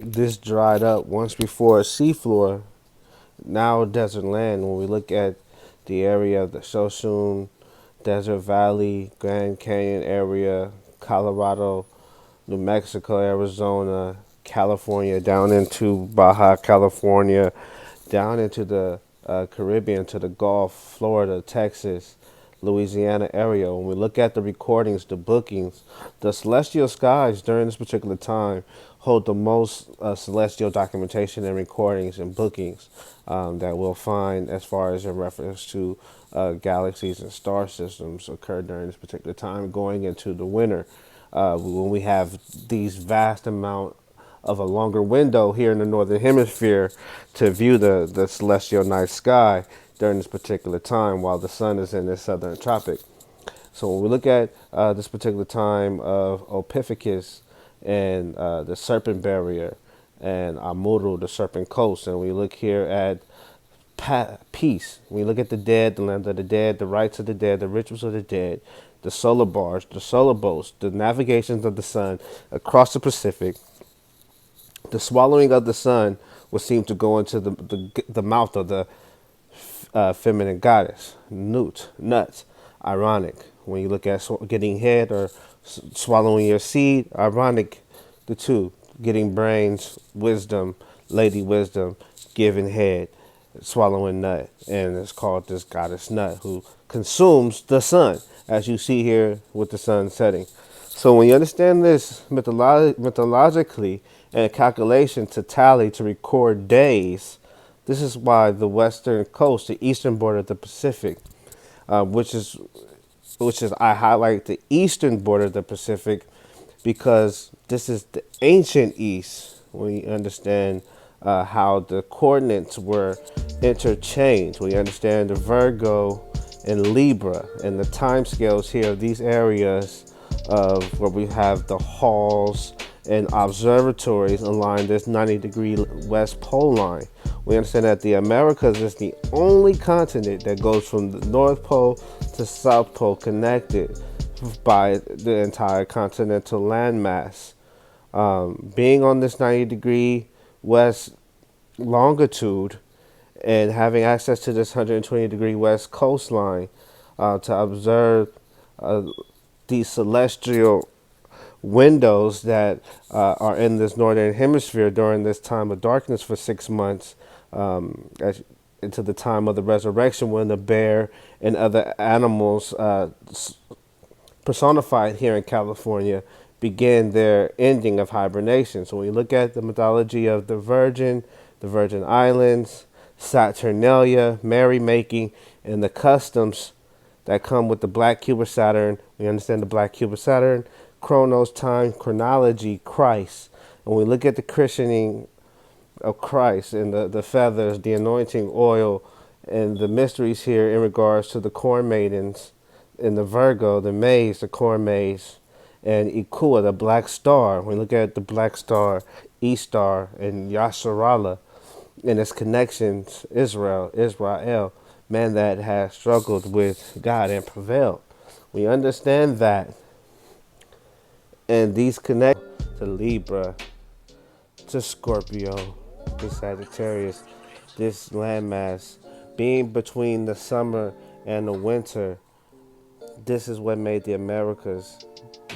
This dried up once before a seafloor, now desert land. When we look at the area of the Shoshone Desert Valley, Grand Canyon area, Colorado, New Mexico, Arizona, California, down into Baja California, down into the Caribbean, to the Gulf, Florida, Texas, Louisiana area. When we look at the recordings, the bookings, the celestial skies during this particular time hold the most celestial documentation and recordings and bookings that we'll find as far as in reference to galaxies and star systems occur during this particular time, going into the winter when we have these vast amount of a longer window here in the northern hemisphere to view the celestial night sky during this particular time while the sun is in the southern tropic. So when we look at this particular time of Ophiuchus and the serpent barrier and Amuru, the serpent coast, and we look here at peace. When we look at the dead, the land of the dead, the rites of the dead, the rituals of the dead, the solar bars, the solar boats, the navigations of the sun across the Pacific, the swallowing of the sun would seem to go into the mouth of the feminine goddess, nuts. Ironic. When you look at getting head or swallowing your seed, ironic the two. Getting brains, wisdom, lady wisdom, giving head, swallowing nut. And it's called this goddess Nut who consumes the sun, as you see here with the sun setting. So when you understand this mythologically and a calculation to tally to record days, this is why the western coast, the eastern border of the Pacific, which is I highlight the eastern border of the Pacific because this is the ancient East. We understand how the coordinates were interchanged. We understand the Virgo and Libra and the time scales here of these areas of where we have the halls and observatories along this 90-degree west pole line. We understand that the Americas is the only continent that goes from the North Pole to South Pole connected by the entire continental landmass. Being on this 90-degree west longitude and having access to this 120-degree west coastline to observe uh, these celestial windows that are in this northern hemisphere during this time of darkness for 6 months as, into the time of the resurrection when the bear and other animals personified here in California begin their ending of hibernation. So when you look at the mythology of the Virgin Islands, Saturnalia, merrymaking, and the customs that come with the black cube of Saturn, we understand the black cube of Saturn, chronos, time, chronology, Christ. And we look at the christening of Christ and the feathers, the anointing oil, and the mysteries here in regards to the corn maidens in the Virgo, the maize, the corn maze, and Ikua, the black star. When we look at the black star, Estar, and Yasharala, and its connections, Israel, man that has struggled with God and prevailed. We understand that, and these connect to Libra, to Scorpio, to Sagittarius, this landmass being between the summer and the winter. This is what made the Americas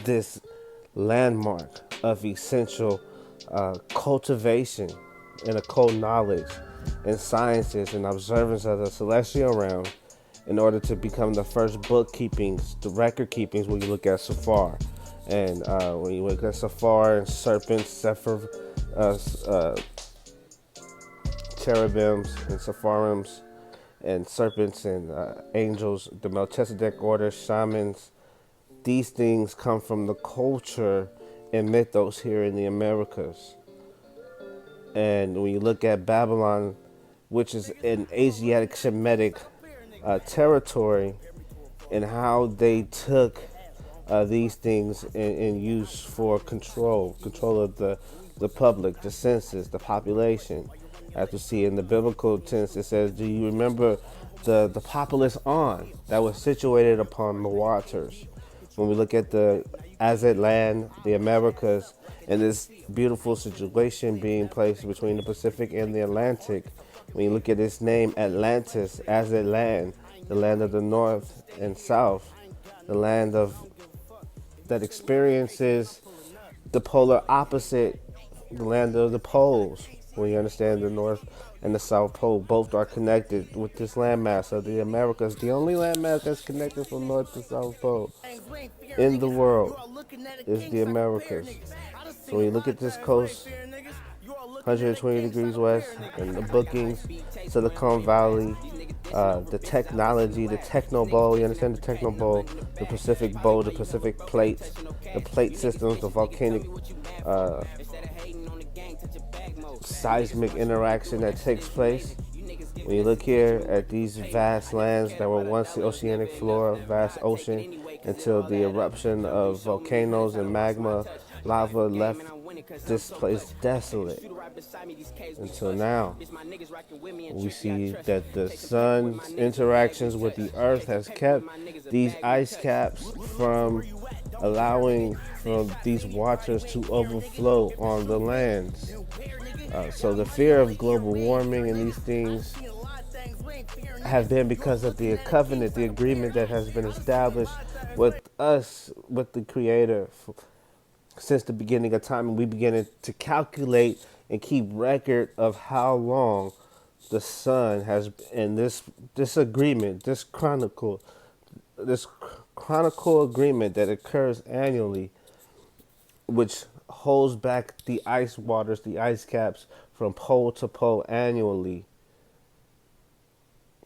this landmark of essential cultivation and occult knowledge and sciences and observance of the celestial realm in order to become the first bookkeepings, the record keepings when you look at Safar. And when you look at Safar and serpents, uh, uh, cherubims and Sapharims and serpents and angels, the Melchizedek order, shamans, these things come from the culture and mythos here in the Americas. And when you look at Babylon, which is an Asiatic Shemitic territory, and how they took these things and used for control of the public, the census, the population. As we see in the biblical tense, it says, "Do you remember the populous On that was situated upon the waters?" When we look at the as it land, the Americas, and this beautiful situation being placed between the Pacific and the Atlantic. When you look at its name, Atlantis, as it land, the land of the North and South, the land of that experiences the polar opposite, the land of the poles. When you understand the North and the South Pole, both are connected with this landmass of the Americas. The only landmass that's connected from North to South Pole in the world is the Americas. So when you look at this coast, 120 degrees west, and the bookings, Silicon Valley, the technology, the techno bowl. You understand the techno bowl, the Pacific bowl, the Pacific plate, the plate systems, the volcanic seismic interaction that takes place. When you look here at these vast lands that were once the oceanic floor, vast ocean, until the eruption of volcanoes and magma, lava left this place desolate. Until now, we see that the sun's interactions with the earth has kept these ice caps from allowing from these waters to overflow on the lands. So the fear of global warming and these things have been because of the covenant, the agreement that has been established with us, with the Creator, since the beginning of time. And we beginning to calculate and keep record of how long the sun has, in this agreement, this chronicle agreement that occurs annually, which holds back the ice waters, the ice caps from pole to pole annually,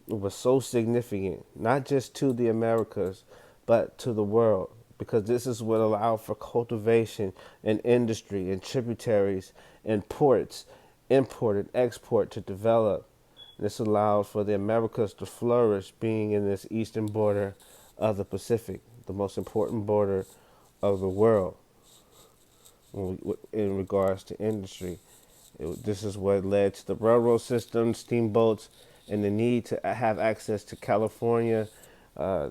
was so significant, not just to the Americas, but to the world, because this is what allowed for cultivation and industry and tributaries and ports, import and export to develop. This allowed for the Americas to flourish, being in this eastern border of the Pacific, the most important border of the world in regards to industry. This is what led to the railroad system, steamboats, and the need to have access to California, uh,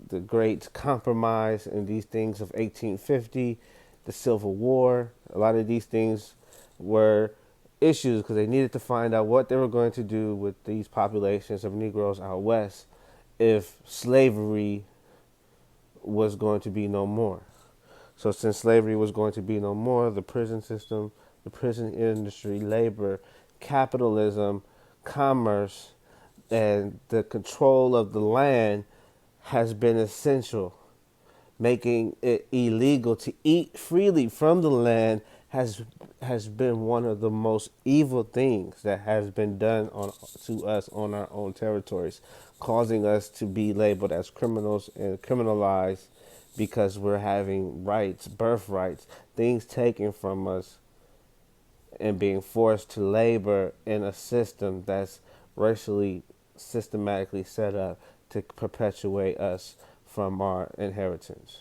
the Great Compromise, and these things of 1850, the Civil War. A lot of these things were issues because they needed to find out what they were going to do with these populations of Negroes out west if slavery was going to be no more. So since slavery was going to be no more, the prison system, the prison industry, labor, capitalism, commerce, and the control of the land has been essential. Making it illegal to eat freely from the land has been one of the most evil things that has been done to us on our own territories, causing us to be labeled as criminals and criminalized because we're having rights, birthrights, things taken from us, and being forced to labor in a system that's racially systematically set up to perpetuate us from our inheritance.